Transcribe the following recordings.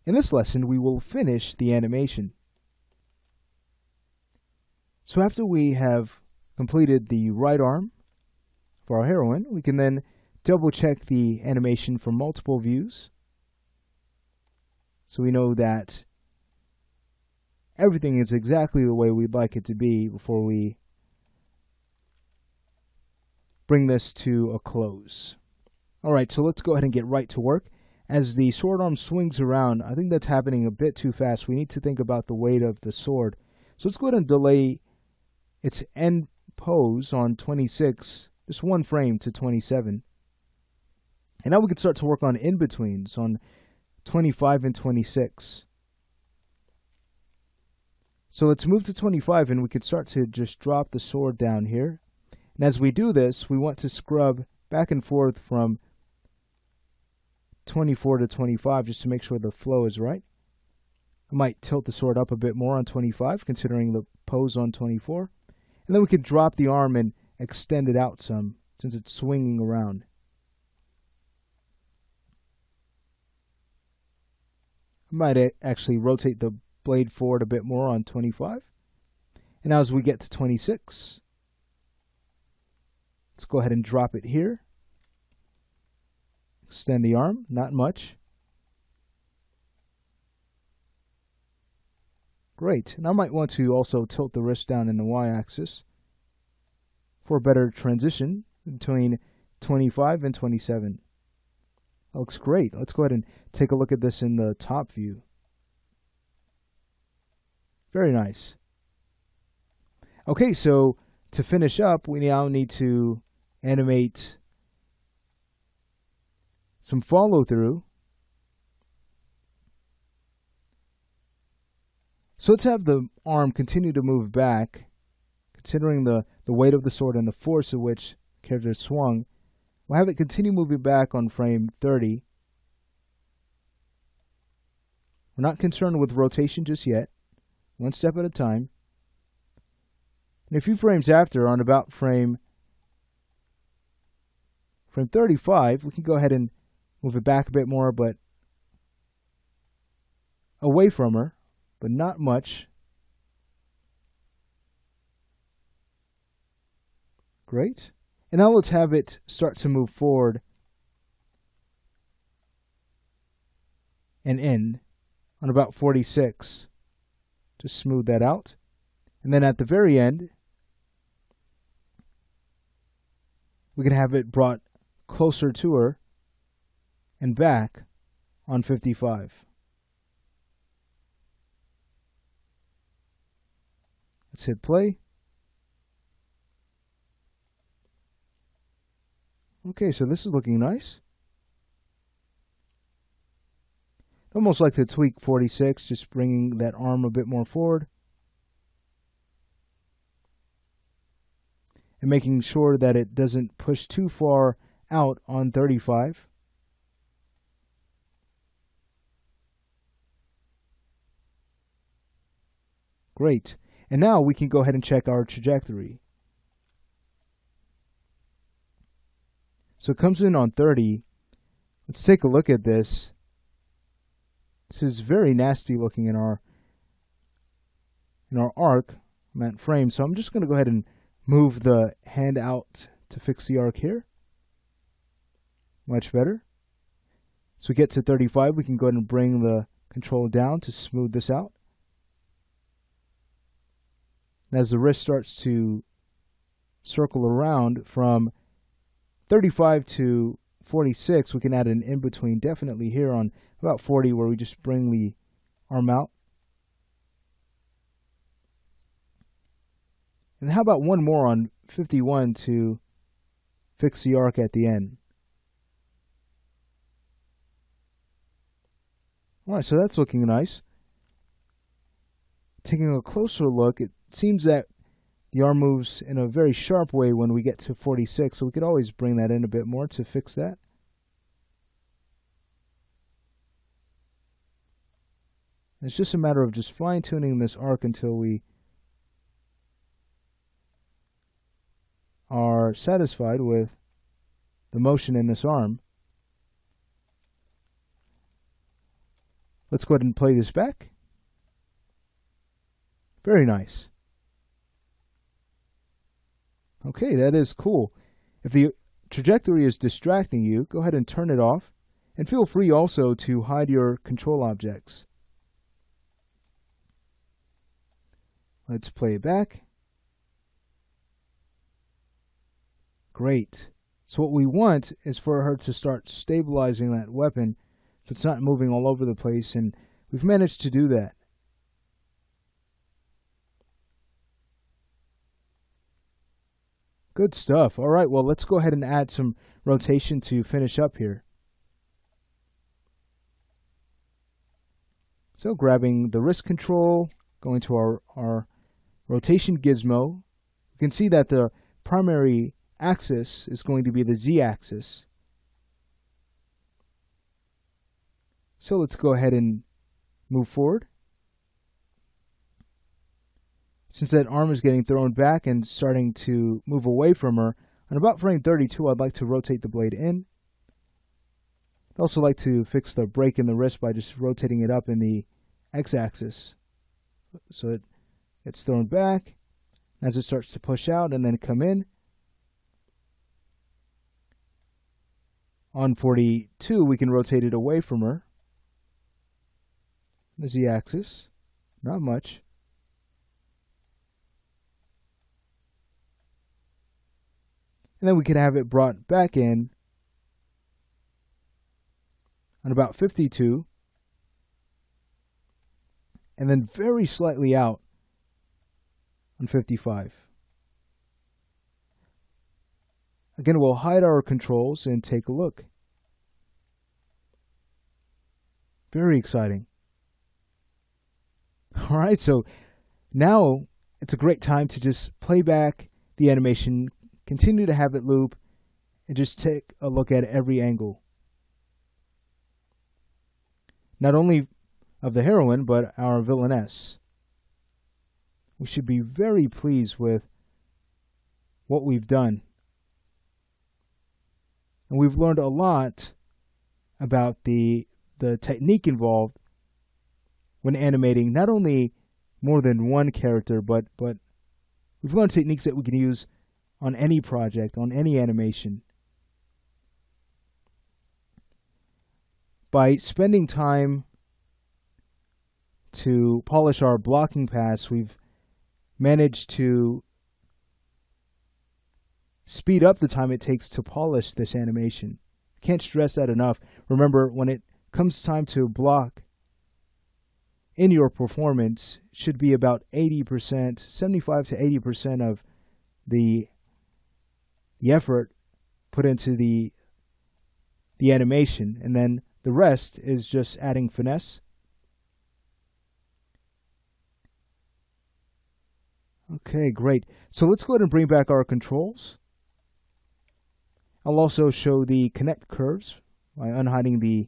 In this lesson, we will finish the animation. So after we have completed the right arm for our heroine, we can then double check the animation for multiple views. So we know that everything is exactly the way we'd like it to be before we bring this to a close. Alright, so let's go ahead and get right to work. As the sword arm swings around, I think that's happening a bit too fast. We need to think about the weight of the sword. So let's go ahead and delay its end pose on 26, just one frame to 27. And now we can start to work on in-betweens on 25 and 26. So let's move to 25 and we could start to just drop the sword down here. And as we do this, we want to scrub back and forth from 24 to 25 just to make sure the flow is right. I might tilt the sword up a bit more on 25 considering the pose on 24. And then we could drop the arm and extend it out some since it's swinging around. I might actually rotate the blade forward a bit more on 25. And now as we get to 26, let's go ahead and drop it here. Extend the arm, not much. Great. And I might want to also tilt the wrist down in the y-axis for a better transition between 25 and 27. That looks great. Let's go ahead and take a look at this in the top view. Very nice. Okay, so to finish up, we now need to animate some follow-through. So let's have the arm continue to move back, considering the weight of the sword and the force at which the character swung. We'll have it continue moving back on frame 30. We're not concerned with rotation just yet, one step at a time. And a few frames after, on about frame 35, we can go ahead and move it back a bit more, but away from her, but not much. Great. And now let's have it start to move forward and in on about 46. Just smooth that out. And then at the very end, we can have it brought closer to her and back on 55. Let's hit play. Okay, so this is looking nice. I'd almost like to tweak 46, just bringing that arm a bit more forward. And making sure that it doesn't push too far out on 35. Great. And now we can go ahead and check our trajectory. So it comes in on 30. Let's take a look at this. This is very nasty looking in our arc, meant frame. So I'm just going to go ahead and move the hand out to fix the arc here. Much better. So we get to 35. We can go ahead and bring the control down to smooth this out. As the wrist starts to circle around from 35 to 46, we can add an in-between definitely here on about 40 where we just bring the arm out. And how about one more on 51 to fix the arc at the end. Alright, so that's looking nice. Taking a closer look, it seems that the arm moves in a very sharp way when we get to 46, so we could always bring that in a bit more to fix that. It's just a matter of just fine-tuning this arc until we are satisfied with the motion in this arm. Let's go ahead and play this back. Very nice. Okay, that is cool. If the trajectory is distracting you, go ahead and turn it off. And feel free also to hide your control objects. Let's play it back. Great. So what we want is for her to start stabilizing that weapon so it's not moving all over the place, and we've managed to do that. Good stuff. All right, well, let's go ahead and add some rotation to finish up here. So grabbing the wrist control, going to our rotation gizmo, you can see that the primary axis is going to be the z-axis. So let's go ahead and move forward. Since that arm is getting thrown back and starting to move away from her, on about frame 32, I'd like to rotate the blade in. I'd also like to fix the break in the wrist by just rotating it up in the x-axis. So it gets thrown back as it starts to push out and then come in. On 42, we can rotate it away from her. The z-axis, not much. And then we can have it brought back in on about 52. And then very slightly out on 55. Again, we'll hide our controls and take a look. Very exciting. All right, so now it's a great time to just play back the animation, continue to have it loop, and just take a look at every angle. Not only of the heroine, but our villainess. We should be very pleased with what we've done. And we've learned a lot about the technique involved when animating not only more than one character, but we've learned techniques that we can use on any project, on any animation. By spending time to polish our blocking paths, we've managed to speed up the time it takes to polish this animation. Can't stress that enough. Remember, when it comes time to block in your performance, should be about 80%, 75 to 80% of the effort put into the animation, and then the rest is just adding finesse. Okay, great. So let's go ahead and bring back our controls. I'll also show the connect curves by unhiding the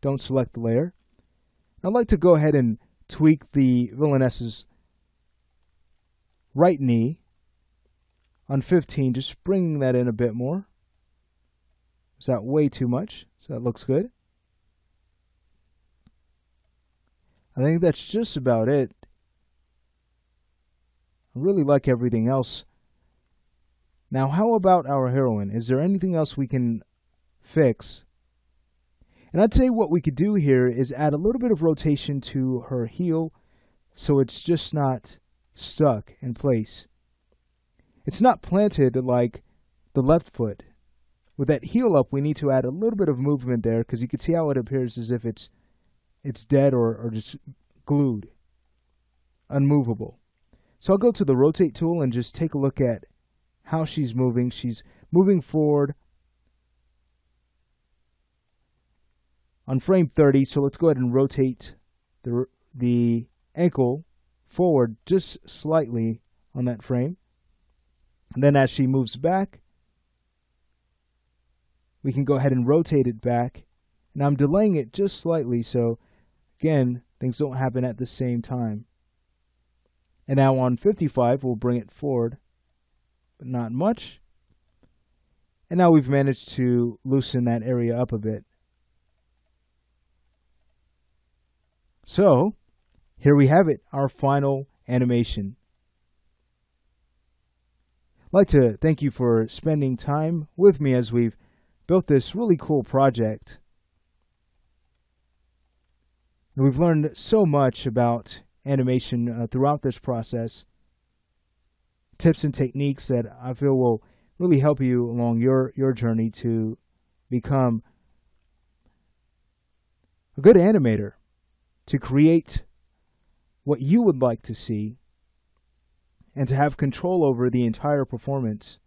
don't select layer. I'd like to go ahead and tweak the villainess's right knee on 15, just bringing that in a bit more. Is that way too much? So that looks good. I think that's just about it. I really like everything else. Now, how about our heroine? Is there anything else we can fix? And I'd say what we could do here is add a little bit of rotation to her heel so it's just not stuck in place. It's not planted like the left foot. With that heel up, we need to add a little bit of movement there because you can see how it appears as if it's dead or just glued, unmovable. So I'll go to the rotate tool and just take a look at how she's moving. She's moving forward on frame 30, so let's go ahead and rotate the ankle forward just slightly on that frame. And then as she moves back, we can go ahead and rotate it back. And I'm delaying it just slightly, so again, things don't happen at the same time. And now on 55, we'll bring it forward, but not much. And now we've managed to loosen that area up a bit. So, here we have it, our final animation. I'd like to thank you for spending time with me as we've built this really cool project. And we've learned so much about animation throughout this process. Tips and techniques that I feel will really help you along your journey to become a good animator, to create what you would like to see, and to have control over the entire performance